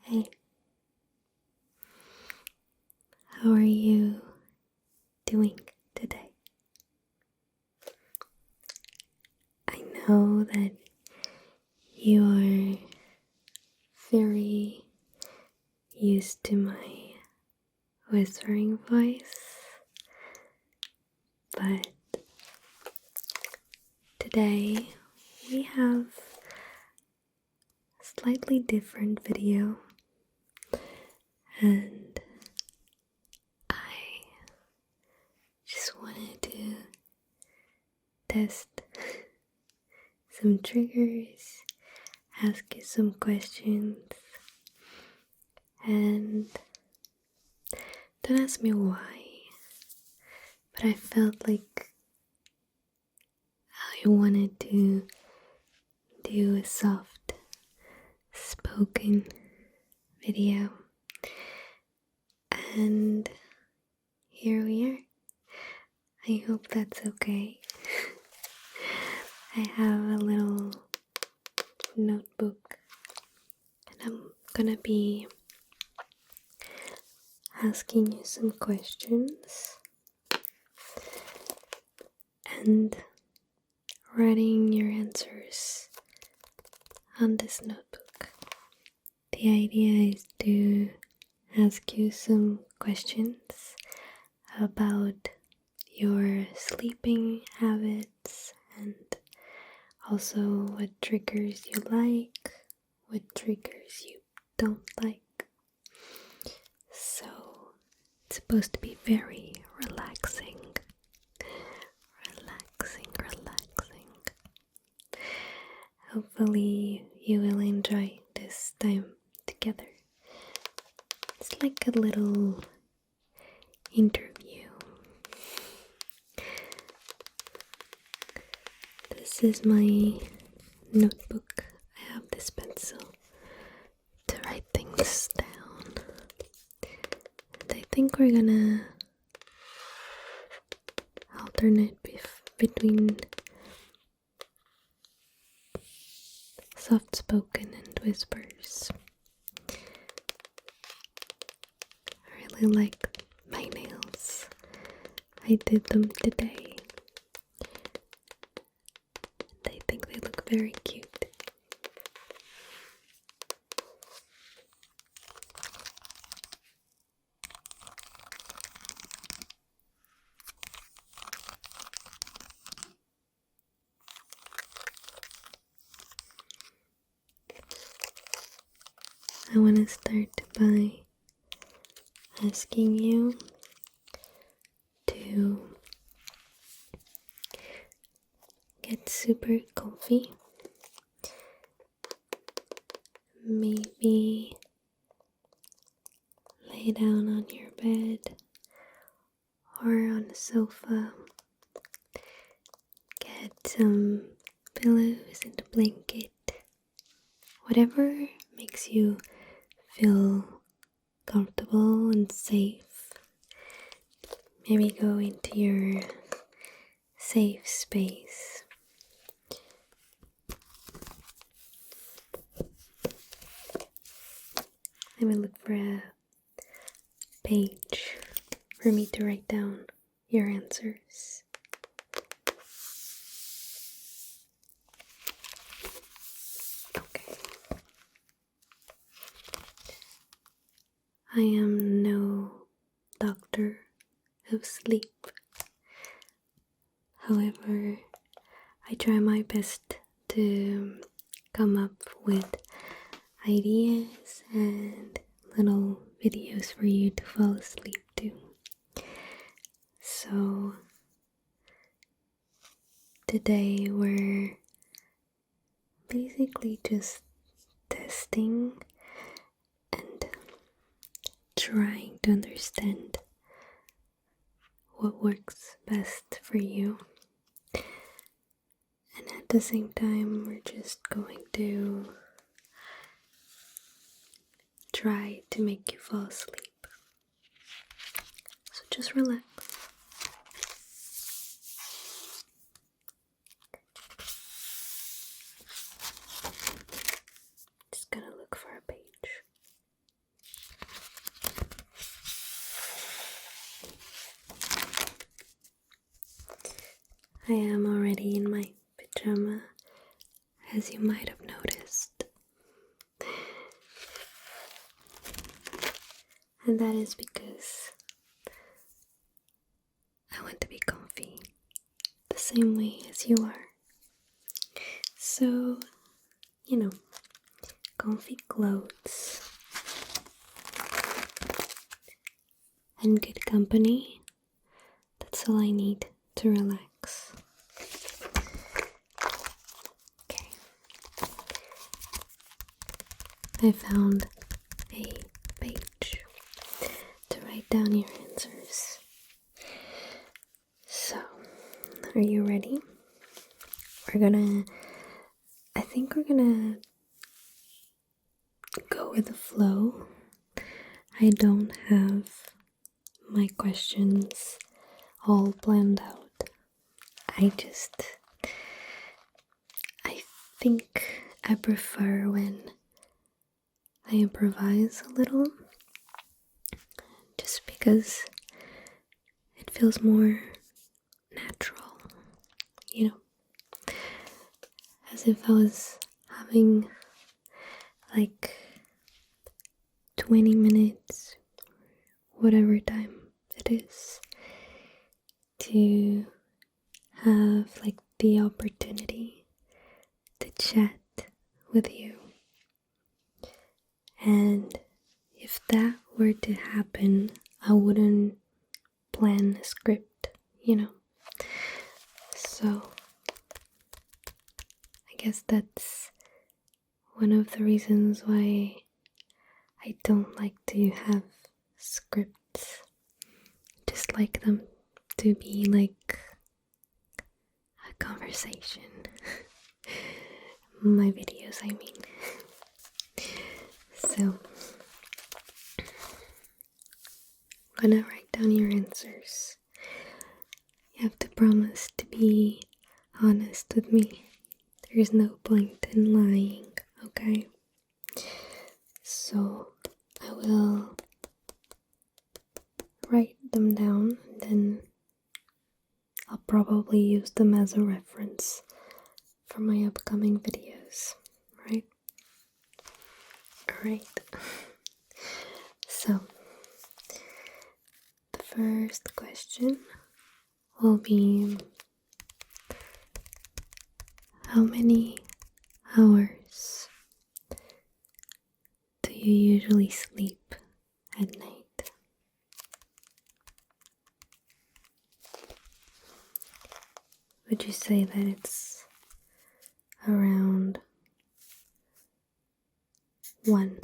Hey, how are you doing today? I know that you are very used to my whispering voice, but today we have a slightly different video, and I just wanted to test some triggers, ask you some questions, and don't ask me why, but I felt like I wanted to do a soft spoken video, and here we are. I hope that's okay. I have a little notebook and I'm gonna be asking you some questions and writing your answers on this notebook. The idea is to ask you some questions about your sleeping habits and also what triggers you like, what triggers you don't like. So it's supposed to be very relaxing. Hopefully you will enjoy this time together. It's like a little interview. This is my notebook. I have this pencil to write things down. And I think we're gonna alternate between soft spoken and whispers. I really like my nails. I did them today. And I think they look very cute. I want to start by asking you to get super comfy. Maybe lay down on your bed or on a sofa. Get some pillows and a blanket. Whatever makes you feel comfortable and safe. Maybe go into your safe space. I will look for a page for me to write down your answers. Okay. I am no doctor of sleep. However, I try my best to come up with ideas and little videos for you to fall asleep to. So today we're basically just testing and trying to understand what works best for you. And at the same time, we're just going to try to make you fall asleep. So just relax. Just gonna look for a page. I am already in my pajama, as you might have noticed. And that is because I want to be comfy the same way as you are. So, comfy clothes and good company, that's all I need to relax. Okay. I found a page to write down your answers. So, are you ready? I think we're gonna go with the flow. I don't have my questions all planned out. I think I prefer when I improvise a little, just because it feels more natural, as if I was having like 20 minutes, whatever time it is, to have like the opportunity to chat with you. And if that were to happen, I wouldn't plan a script, So I guess that's one of the reasons why I don't like to have scripts. Just like them to be like a conversation. My videos, I mean. So, I'm gonna write down your answers. You have to promise to be honest with me. There's no point in lying, okay? So, I will write them down, and then I'll probably use them as a reference for my upcoming videos, right? Alright. So, the first question will be, how many hours do you usually sleep at night? Would you say that it's around 1,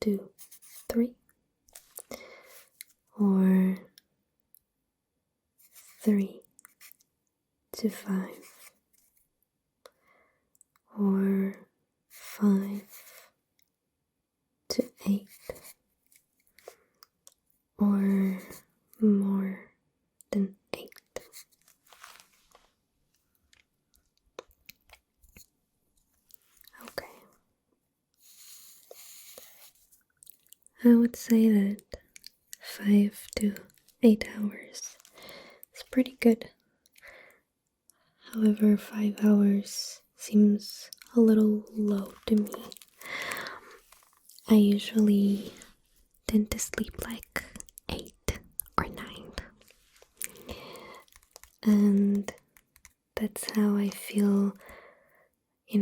2, 3, or 3 to 5, or 5 to 8, or more than 8? Okay. I would say that 5 to 8 hours is pretty good. However, 5 hours seems a little low to me. I usually tend to sleep like 8 or 9. And that's how I feel,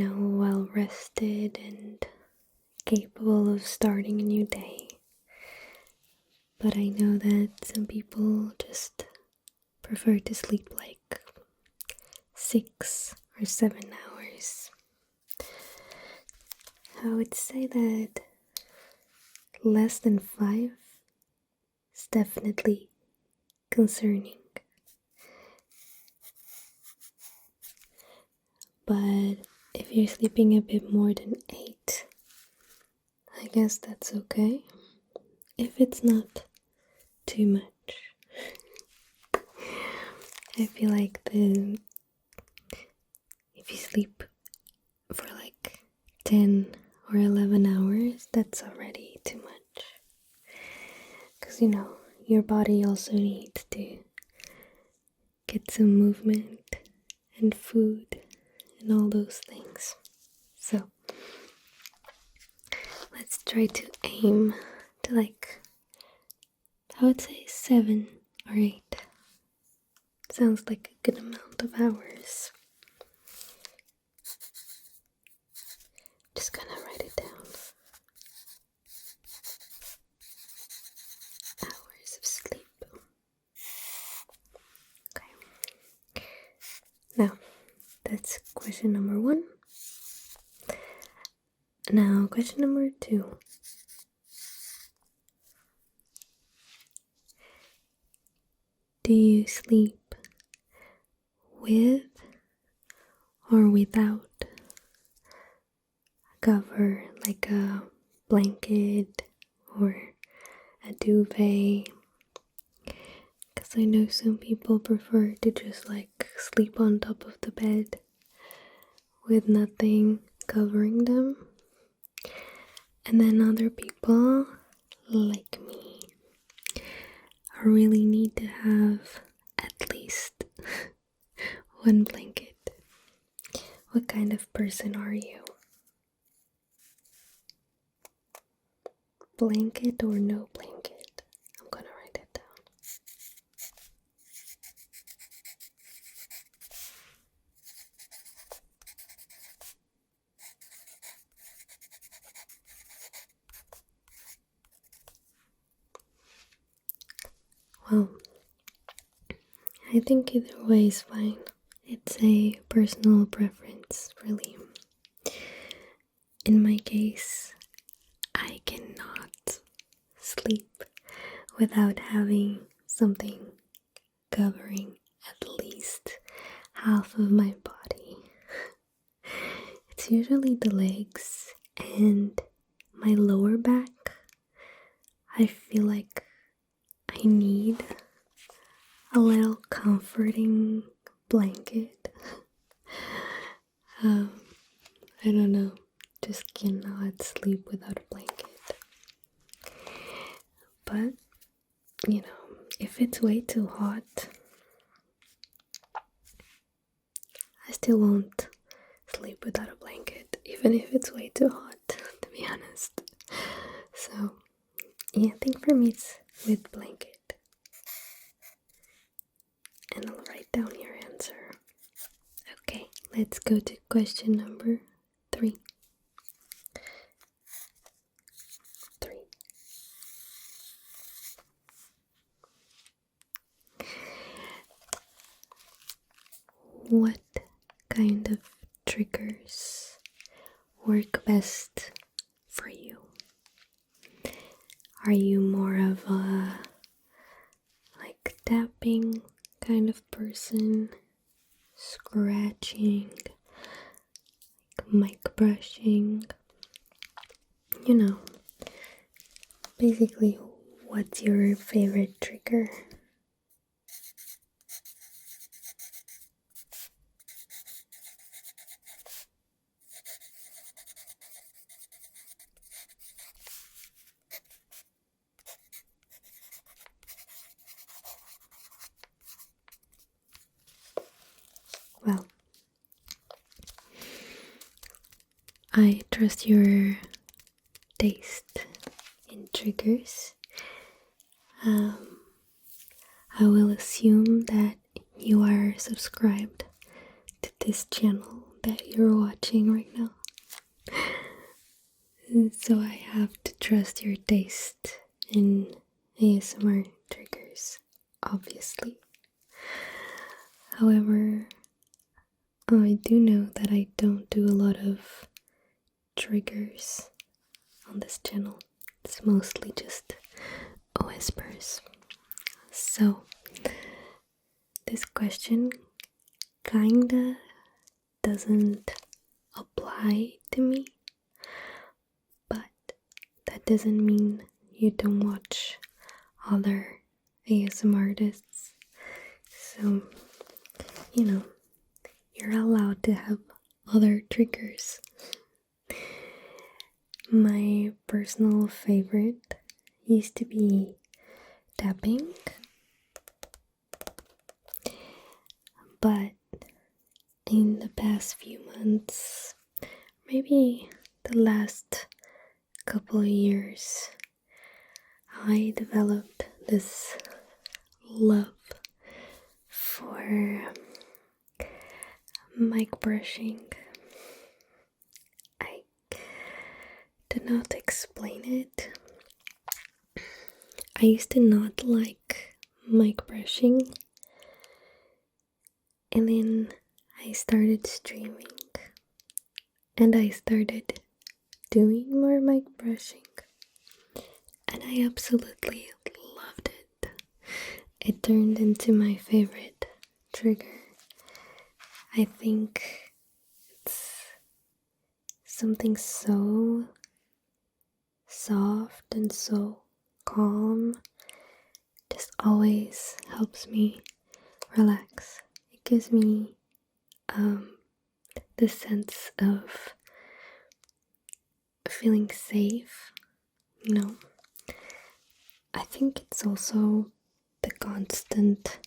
well rested and capable of starting a new day. But I know that some people just prefer to sleep like 6 or 7 hours. I would say that less than 5 is definitely concerning. But if you're sleeping a bit more than 8, I guess that's okay. If it's not too much. I feel like if you sleep for like 10 or 11 hours, that's already too much. Because your body also needs to get some movement and food and all those things. So let's try to aim to like, I would say 7 or 8. Sounds like a good amount of hours. Just gonna write it down. Hours of sleep. Okay. Now, that's question number 1. Now, question number 2. Do you sleep with or without a cover, like a blanket or a duvet? Because I know some people prefer to just like sleep on top of the bed with nothing covering them. And then other people, like me, really need to have at least one blanket. What kind of person are you? Blanket or no blanket? I'm gonna write it down. Well, I think either way is fine. It's a personal preference, really. In my case, I cannot sleep without having something covering at least half of my body. It's usually the legs and my lower back. I feel like I need a little comforting blanket. I don't know, just cannot sleep without a blanket. But, you know, if it's way too hot, I still won't sleep without a blanket, even if it's way too hot, to be honest. So, yeah, I think for me it's with blanket. And I'll write down your answer. Okay, let's go to question number 3. What kind of triggers work best for you? Are you more of a like tapping kind of person, scratching, mic brushing? You know, basically, what's your favorite trigger? Well, I trust your taste in triggers. I will assume that you are subscribed to this channel that you're watching right now. So I have to trust your taste in ASMR triggers, obviously. However, I do know that I don't do a lot of triggers on this channel. It's mostly just whispers. So, this question kinda doesn't apply to me, but that doesn't mean you don't watch other ASMR artists. So, you know, you're allowed to have other triggers. My personal favorite used to be tapping. but in the past few months, maybe the last couple of years, I developed this love for mic brushing. I do not explain it. I used to not like mic brushing, and then I started streaming and I started doing more mic brushing, and I absolutely loved it. It turned into my favorite trigger. I think it's something so soft and so calm, just always helps me relax. It gives me the sense of feeling safe, you know. I think it's also the constant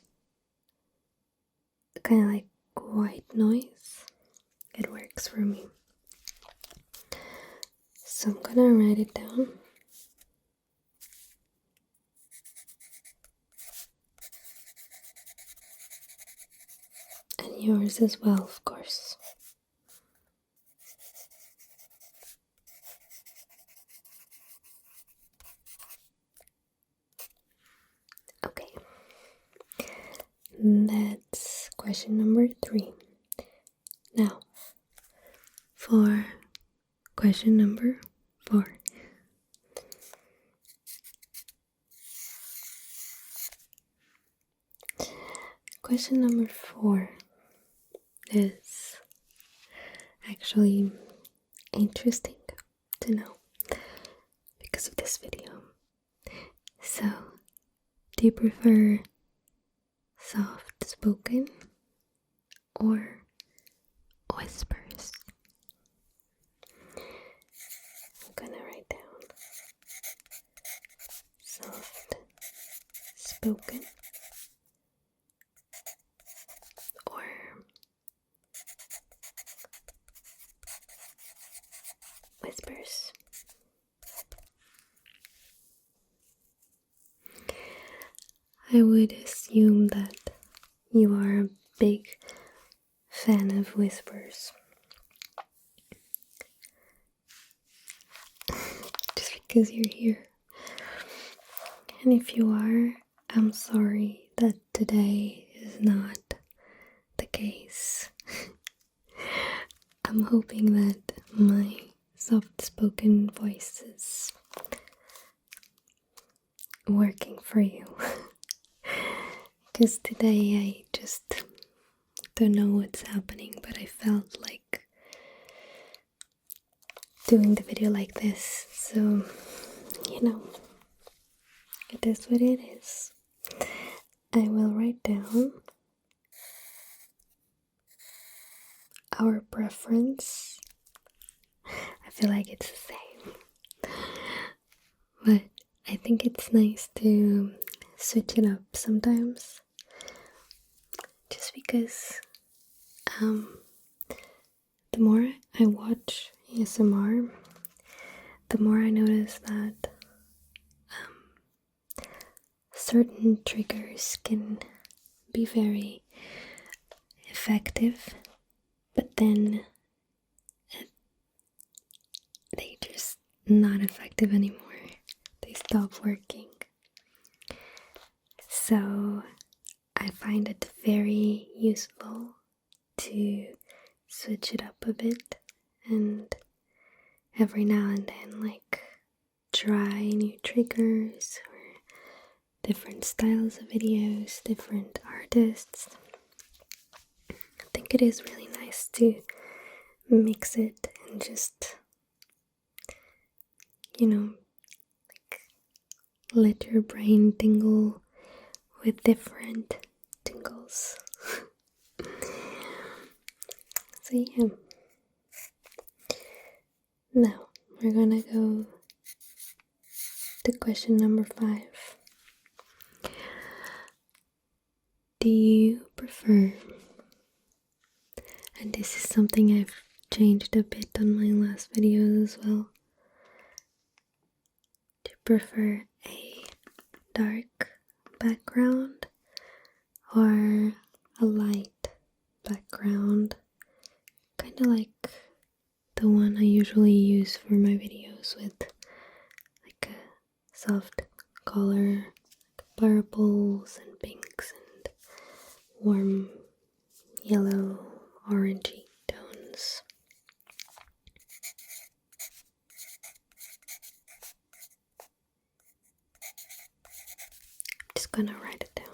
kind of like white noise. It works for me. So I'm gonna write it down. And yours as well, of course. Okay. That's question number 3. Now, for question number 4. Question number 4 is actually interesting to know because of this video. So, do you prefer soft spoken or whispers? I'm gonna write down soft spoken or whispers. I would assume that you are a big fan of whispers. Just because you're here. And if you are, I'm sorry that today is not the case. I'm hoping that my soft-spoken voice is working for you. Because today I just don't know what's happening, but I felt like doing the video like this. So, you know, it is what it is. I will write down our preference. I feel like it's the same. But I think it's nice to switch it up sometimes. Just because the more I watch ASMR, the more I notice that certain triggers can be very effective, but then they just not effective anymore. They stop working. So I find it very useful to switch it up a bit and every now and then like try new triggers or different styles of videos, different artists. I think it is really nice to mix it and just, you know, like let your brain tingle with different tingles. So yeah. Now we're gonna go to question number 5. Do you prefer And this is something I've changed a bit on my last videos as well. Do you prefer a dark background or a light background? Kind of like the one I usually use for my videos, with like a soft color, purples and pinks and warm yellow, orangey tones. I'm just gonna write it down.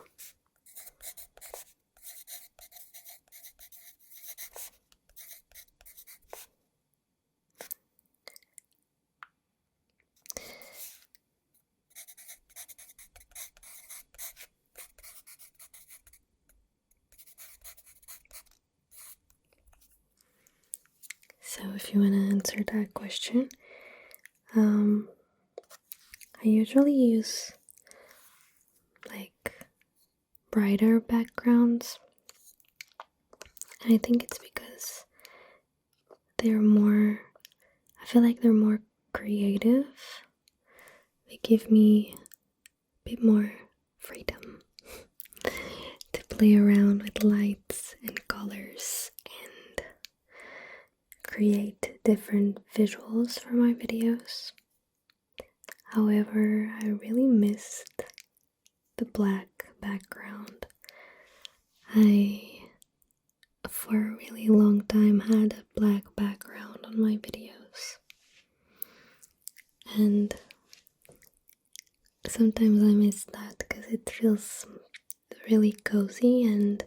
So if you want to answer that question, I usually use like brighter backgrounds, and I think it's because they're more, I feel like they're more creative. They give me a bit more freedom to play around with lights and colors and create different visuals for my videos. However, I really missed the black background. I, for a really long time, had a black background on my videos. And sometimes I miss that because it feels really cozy and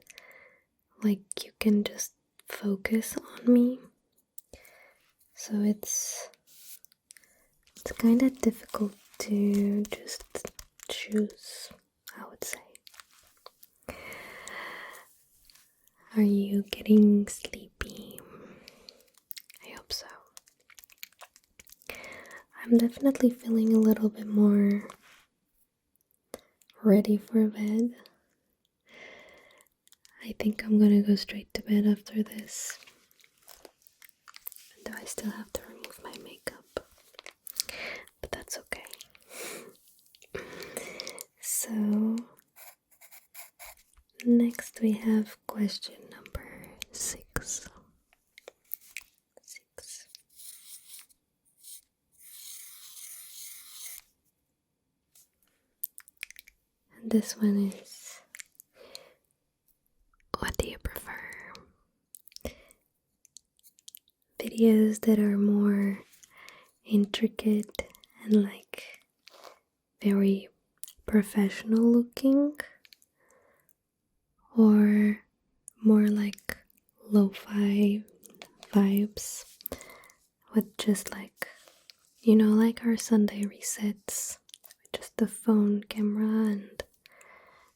like you can just focus on me. So it's kind of difficult to just choose, I would say. Are you getting sleepy? I hope so. I'm definitely feeling a little bit more ready for bed. I think I'm gonna go straight to bed after this. Do I still have to remove my makeup? But that's okay. So, next we have question number 6. And this one is, what do you prefer? Videos that are more intricate and like very professional looking, or more like lo-fi vibes with just like, you know, like our Sunday resets with just the phone camera and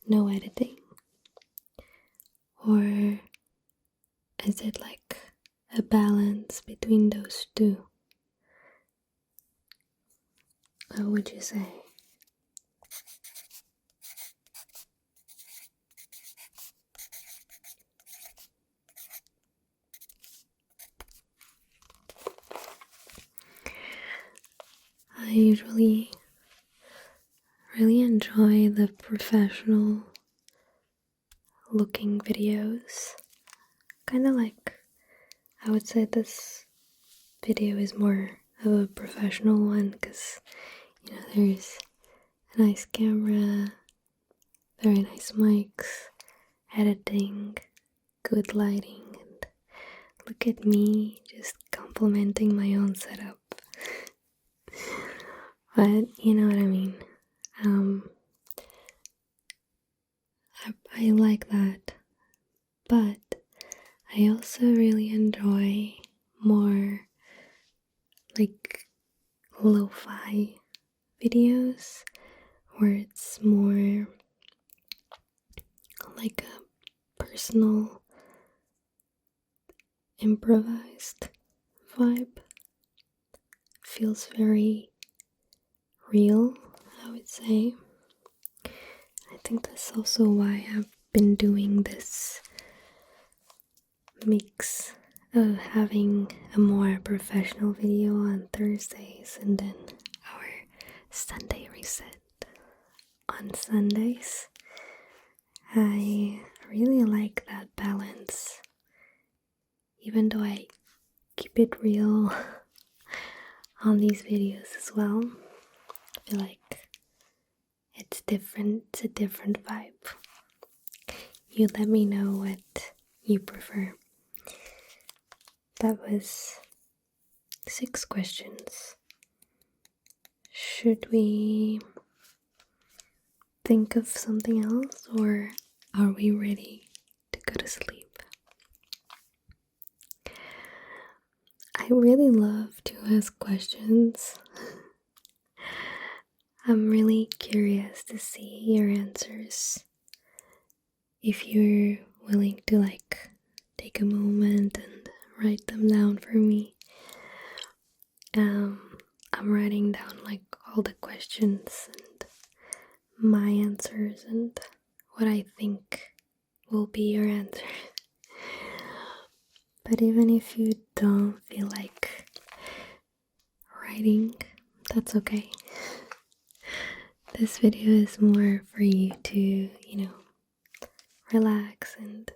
no editing? Or is it like a balance between those two? What would you say? I usually really enjoy the professional looking videos. Kind of like, I would say this video is more of a professional one because, you know, there's a nice camera, very nice mics, editing, good lighting, and look at me just complimenting my own setup. But you know what I mean. I like that, but I also really enjoy more like lo-fi videos where it's more like a personal, improvised vibe. Feels very real, I would say. I think that's also why I've been doing this mix of having a more professional video on Thursdays and then our Sunday reset on Sundays. I really like that balance, even though I keep it real on these videos as well. I feel like it's different, it's a different vibe. You let me know what you prefer. That was 6 questions. Should we think of something else, or are we ready to go to sleep? I really love to ask questions. I'm really curious to see your answers. If you're willing to take a moment and write them down for me. I'm writing down all the questions and my answers and what I think will be your answers. But even if you don't feel like writing, that's okay. This video is more for you to, relax and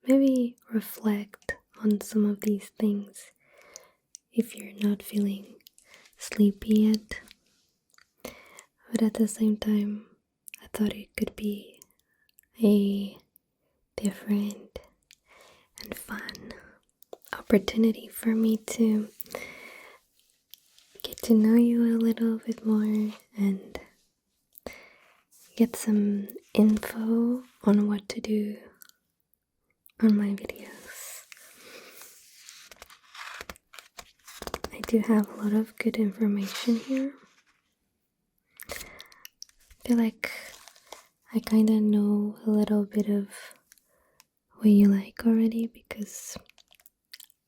maybe reflect on some of these things if you're not feeling sleepy yet. But at the same time, I thought it could be a different and fun opportunity for me to get to know you a little bit more and get some info on what to do on my videos. I do have a lot of good information here. I feel like I kind of know a little bit of what you like already because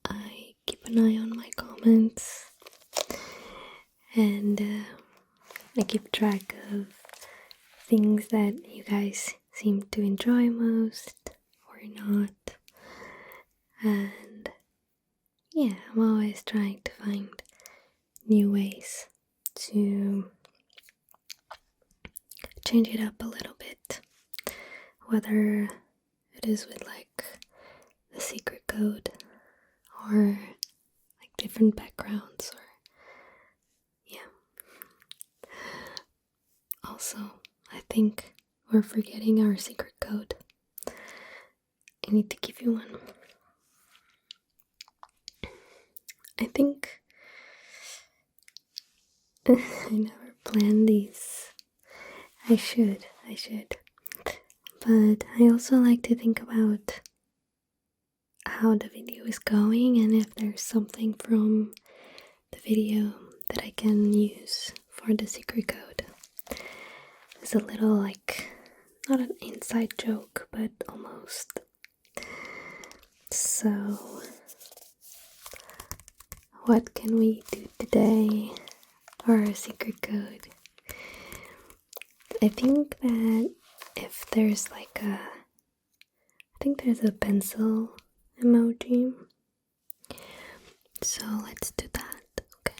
I keep an eye on my comments and I keep track of things that you guys seem to enjoy most or not. And yeah, I'm always trying to find new ways to change it up a little bit, whether it is with the secret code or different backgrounds, or yeah. Also, I think we're forgetting our secret code. I need to give you one. I think I never planned these. I should. But I also like to think about how the video is going and if there's something from the video that I can use for the secret code. It's a little not an inside joke, but almost. So, what can we do today for our secret code? I think that if there's there's a pencil emoji. So let's do that. Okay,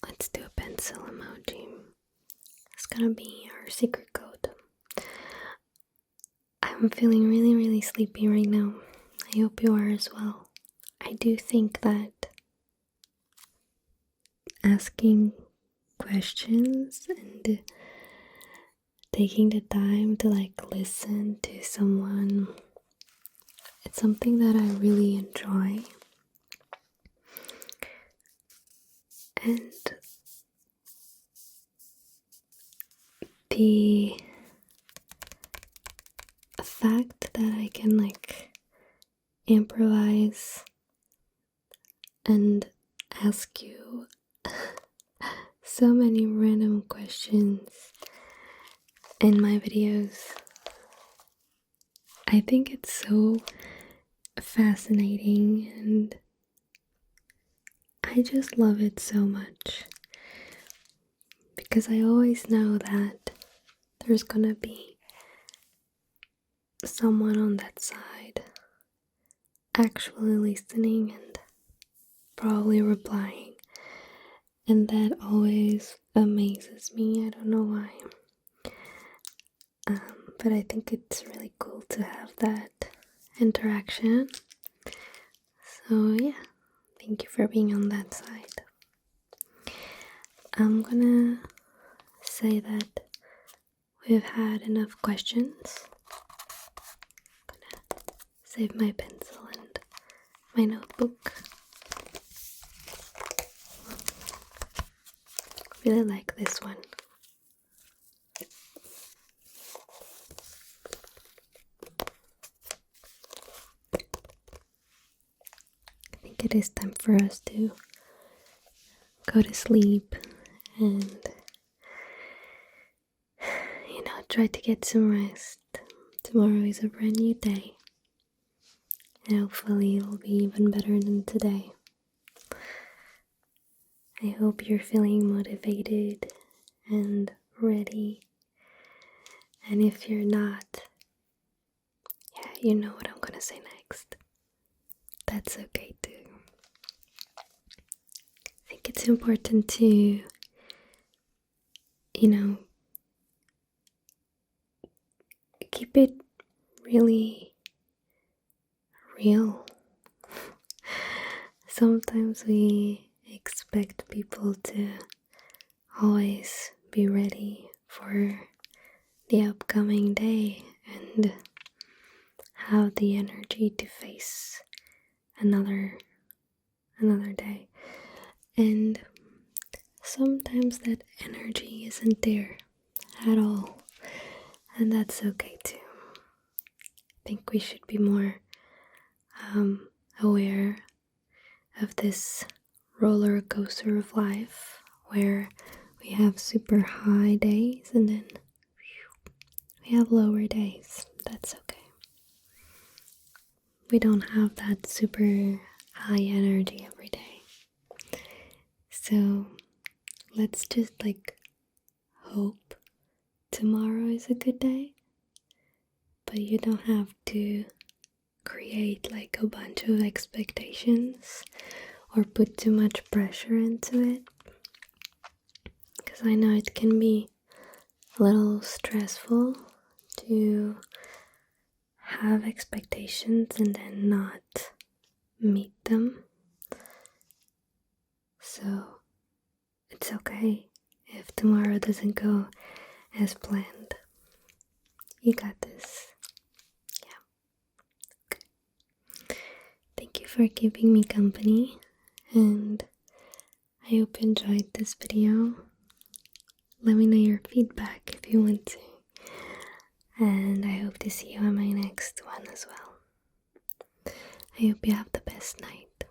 let's do a pencil emoji. It's gonna be our secret code. I'm feeling really, really sleepy right now. I hope you are as well. I do think that asking questions and taking the time to listen to someone, it's something that I really enjoy. And the fact that I can improvise and ask you so many random questions in my videos, I think it's so fascinating and I just love it so much because I always know that there's gonna be someone on that side actually listening and probably replying. And that always amazes me. I don't know why. But I think it's really cool to have that interaction. So yeah, thank you for being on that side. I'm gonna say that we've had enough questions. I'm gonna save my pencil and my notebook. Really like this one. I think it is time for us to go to sleep and try to get some rest. Tomorrow is a brand new day, and hopefully it'll be even better than today. I hope you're feeling motivated and ready, and if you're not, yeah, you know what I'm gonna say next. That's okay too. I think it's important to, keep it really real. Sometimes we expect people to always be ready for the upcoming day and have the energy to face another day. And sometimes that energy isn't there at all. And that's okay too. I think we should be more aware of this roller coaster of life where we have super high days and then we have lower days. That's okay. We don't have that super high energy every day. So let's just hope tomorrow is a good day. But you don't have to create a bunch of expectations or put too much pressure into it, because I know it can be a little stressful to have expectations and then not meet them. So it's okay if tomorrow doesn't go as planned. You got this. Thank you for keeping me company, and I hope you enjoyed this video. Let me know your feedback if you want to, and I hope to see you on my next one as well. I hope you have the best night.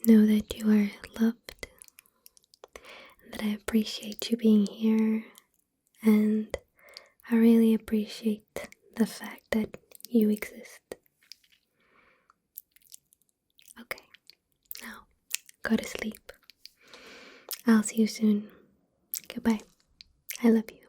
Know that you are loved, and that I appreciate you being here, and I really appreciate the fact that you exist. Okay, now go to sleep. I'll see you soon. Goodbye. I love you.